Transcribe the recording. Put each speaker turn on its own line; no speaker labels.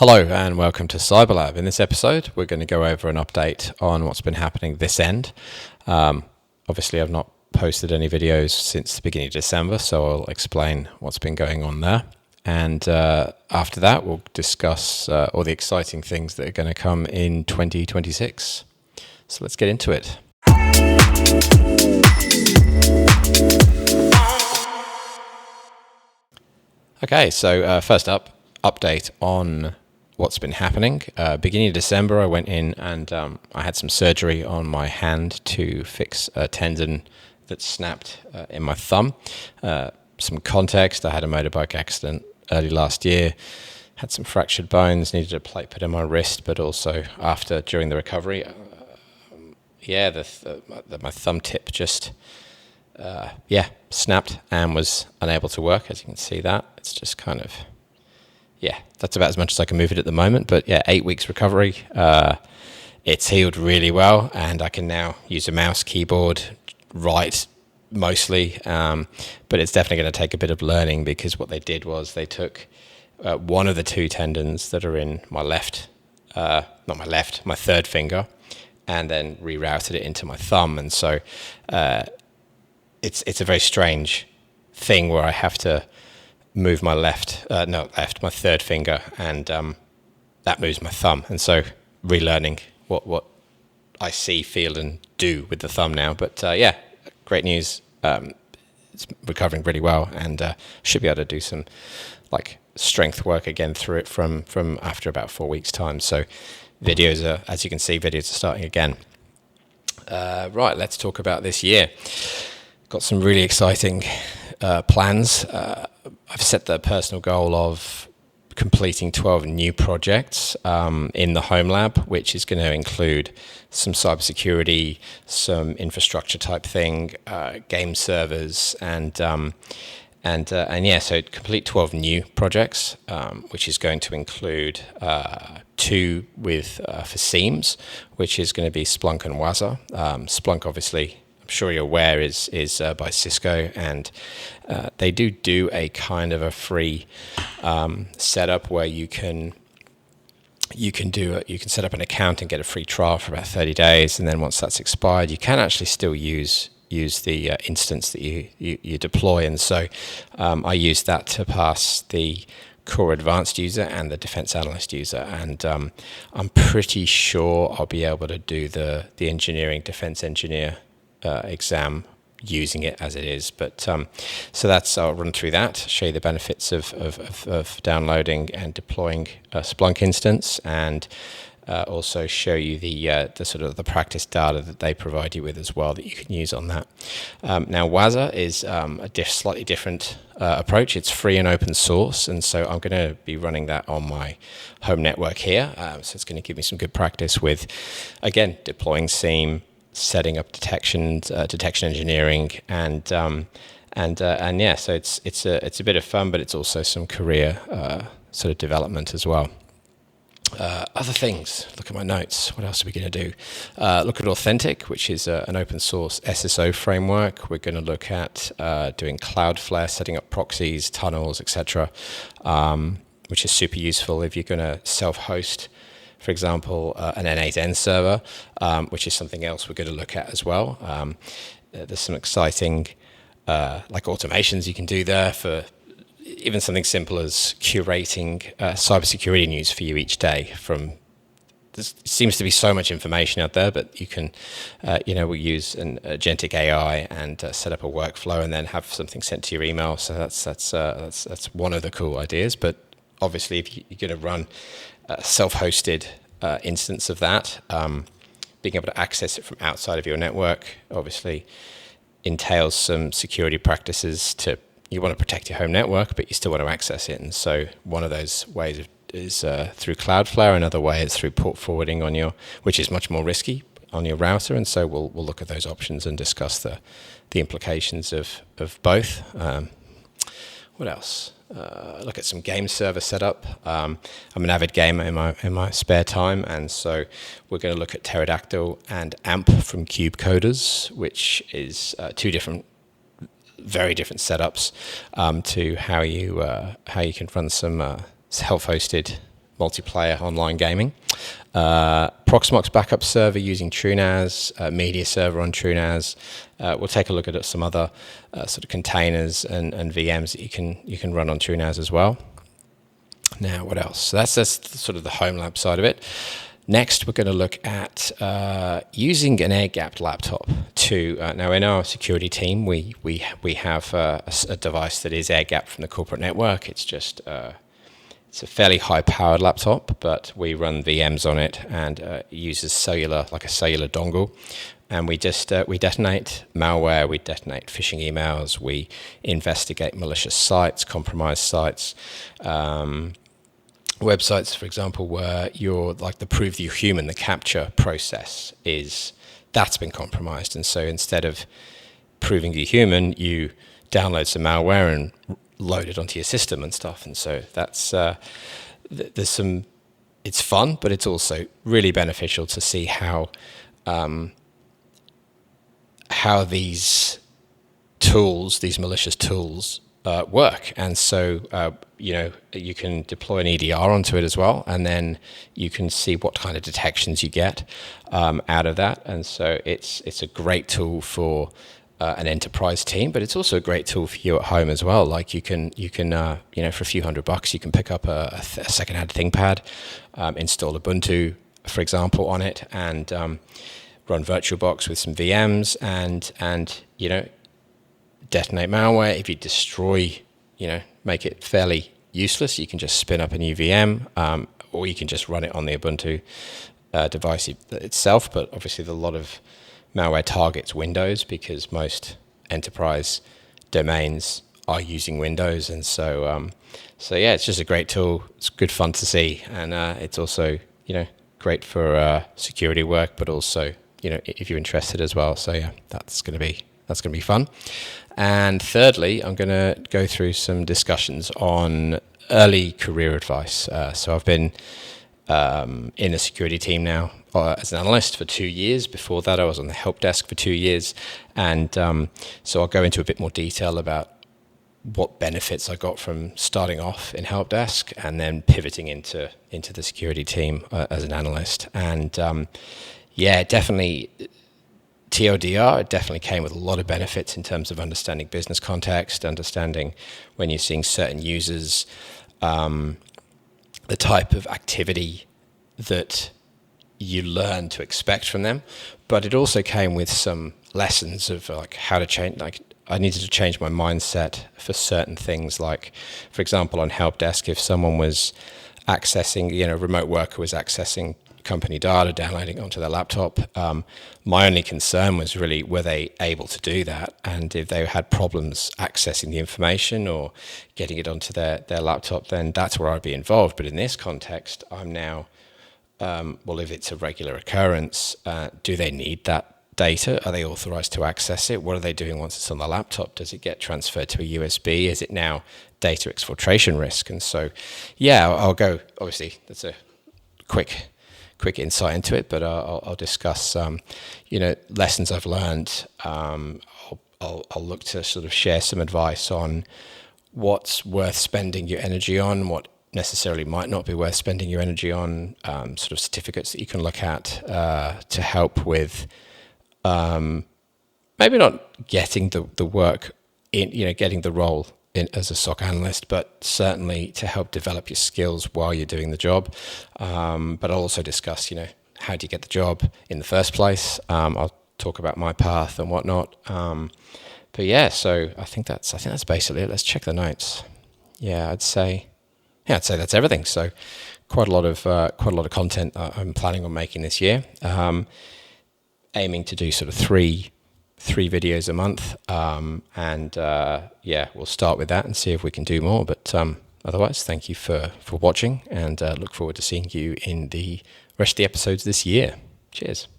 Hello and welcome to Cyberlab. In this episode, we're going to go over an update on what's been happening this end. Obviously, I've not posted any videos since the beginning of December, so I'll explain what's been going on there. And after that, we'll discuss all the exciting things that are going to come in 2026. So let's get into it. Okay, so first up, update on what's been happening. Beginning of December, I went in and I had some surgery on my hand to fix a tendon that snapped in my thumb. Some context, I had a motorbike accident early last year, had some fractured bones, needed a plate put in my wrist, but also during the recovery, my thumb tip just snapped and was unable to work. As you can see that, it's just kind of, that's about as much as I can move it at the moment. But 8 weeks recovery. It's healed really well, and I can now use a mouse, keyboard, write mostly. But it's definitely going to take a bit of learning, because what they did was they took one of the two tendons that are in my my third finger, and then rerouted it into my thumb. And so it's a very strange thing where I have to move my my third finger, and that moves my thumb. And so relearning what I see, feel, and do with the thumb now. But great news. It's recovering really well, and should be able to do some strength work again through it from after about 4 weeks time. So videos are starting again. Right, let's talk about this year. Got some really exciting plans. I've set the personal goal of completing 12 new projects in the home lab, which is going to include some cybersecurity, some infrastructure type thing, game servers, so complete 12 new projects, which is going to include 2 for SIEMs, which is going to be Splunk and Waza. Splunk, obviously, I'm sure you're aware, is by Cisco, and they do a kind of a free setup where you can set up an account and get a free trial for about 30 days, and then once that's expired, you can actually still use the instance that you deploy. And so I used that to pass the Core Advanced user and the Defense Analyst user, and I'm pretty sure I'll be able to do the engineering defense engineer exam using it as it is. But so I'll run through that, show you the benefits of downloading and deploying a Splunk instance, and also show you the sort of the practice data that they provide you with as well that you can use on that. Now Waza is a slightly different approach. It's free and open source, and so I'm going to be running that on my home network here. So it's going to give me some good practice with, again, deploying SIEM, setting up detection engineering, so it's a bit of fun, but it's also some career sort of development as well. Other things, look at my notes. What else are we going to do? Look at Authentic, which is an open source SSO framework. We're going to look at doing Cloudflare, setting up proxies, tunnels, etc., which is super useful if you're going to self-host, for example, an N8N server, which is something else we're going to look at as well. There's some exciting automations you can do there for even something simple as curating cybersecurity news for you each day. There seems to be so much information out there, but you can, we use an agentic AI and set up a workflow and then have something sent to your email. So that's one of the cool ideas. But obviously, if you're going to run a self-hosted instance of that, being able to access it from outside of your network obviously entails some security practices. You want to protect your home network, but you still want to access it. And so one of those ways is through Cloudflare. Another way is through port forwarding which is much more risky, on your router. And so we'll look at those options and discuss the implications of both. What else? Look at some game server setup. I'm an avid gamer in my spare time, and so we're going to look at Pterodactyl and AMP from Cube Coders, which is two very different setups to how you can run some self-hosted multiplayer online gaming. Proxmox backup server using TrueNAS, media server on TrueNAS. We'll take a look at some other sort of containers and VMs that you can run on TrueNAS as well. Now, what else? So that's sort of the home lab side of it. Next, we're going to look at using an air-gapped laptop to. Now, in our security team, we have a device that is air-gapped from the corporate network. It's just it's a fairly high-powered laptop, but we run VMs on it, and it uses cellular, like a cellular dongle. And we detonate malware, we detonate phishing emails, we investigate malicious sites, compromised sites. Websites, for example, where you're like the prove that you're human, the capture process that's been compromised. And so instead of proving you're human, you download some malware and load it onto your system and stuff. And so that's, it's fun, but it's also really beneficial to see how these tools, these malicious tools, work. And so, you can deploy an EDR onto it as well, and then you can see what kind of detections you get out of that. And so it's a great tool for an enterprise team, but it's also a great tool for you at home as well. Like you can for a few $100, you can pick up a secondhand ThinkPad, install Ubuntu, for example, on it, and run VirtualBox with some VMs, and detonate malware. If you destroy, make it fairly useless, you can just spin up a new VM, or you can just run it on the Ubuntu device itself. But obviously, a lot of malware targets Windows because most enterprise domains are using Windows, and so yeah, it's just a great tool. It's good fun to see, and it's also great for security work, but also if you're interested as well. So yeah, that's going to be fun. And thirdly, I'm going to go through some discussions on early career advice. So I've been in a security team now as an analyst for 2 years. Before that, I was on the help desk for 2 years. And so I'll go into a bit more detail about what benefits I got from starting off in help desk and then pivoting into the security team as an analyst. And definitely TLDR, it definitely came with a lot of benefits in terms of understanding business context, understanding when you're seeing certain users, the type of activity that you learn to expect from them. But it also came with some lessons of like how to change. Like I needed to change my mindset for certain things. Like, for example, on help desk, if someone was accessing, a remote worker was accessing company data, downloading onto their laptop. My only concern was really, were they able to do that? And if they had problems accessing the information or getting it onto their laptop, then that's where I'd be involved. But in this context, I'm now, if it's a regular occurrence, do they need that data? Are they authorized to access it? What are they doing once it's on the laptop? Does it get transferred to a USB? Is it now data exfiltration risk? And so, yeah, I'll go, obviously, that's a quick insight into it, but I'll discuss lessons I've learned. I'll look to sort of share some advice on what's worth spending your energy on, what necessarily might not be worth spending your energy on, sort of certificates that you can look at to help with maybe not getting the work in, getting the role in as a SOC analyst, but certainly to help develop your skills while you're doing the job. But I'll also discuss, how do you get the job in the first place? I'll talk about my path and whatnot. But yeah, so I think that's basically it. Let's check the notes. I'd say that's everything. So quite a lot of content I'm planning on making this year. Aiming to do sort of three videos a month, we'll start with that and see if we can do more. But otherwise, thank you for watching, and look forward to seeing you in the rest of the episodes this year. Cheers.